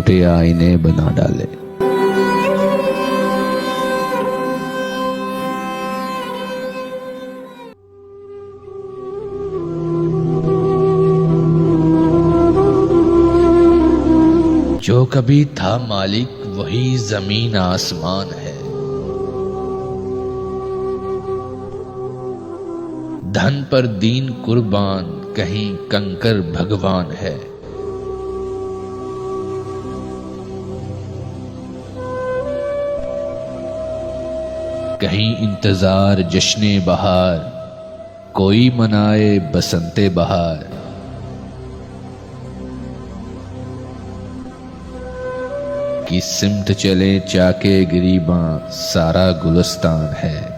झूठे आईने बना डाले। जो कभी था मालिक वही जमीन आसमान है। धन पर दीन कुर्बान कहीं कंकर भगवान है। कहीं इंतजार जश्ने बहार, कोई मनाए बसंते बहार। कि सिमत चले चाके गिरीबां सारा गुलस्तान है।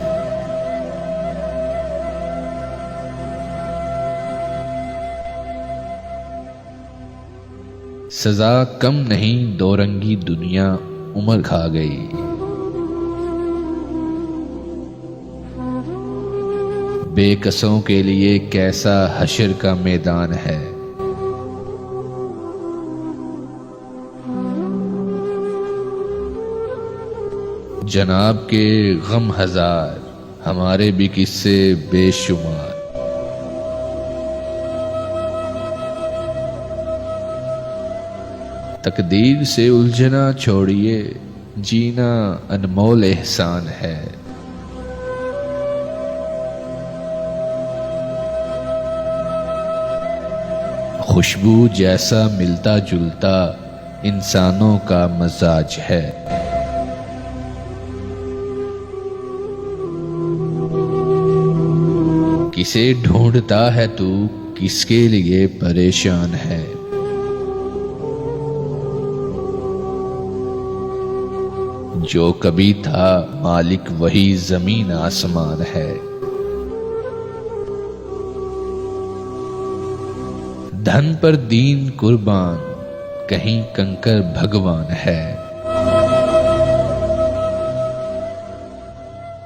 सजा कम नहीं दो रंगी दुनिया उम्र खा गई। बेकसों के लिए कैसा हशर का मैदान है। जनाब के गम हजार, हमारे भी किस्से बेशुमार। तकदीर से उलझना छोड़िए, जीना अनमोल एहसान है। खुशबू जैसा मिलता जुलता इंसानों का मजाज है। किसे ढूंढता है तू, किसके लिए परेशान है। जो कभी था मालिक वही जमीन आसमान है। धन पर दीन कुर्बान कहीं कंकर भगवान है।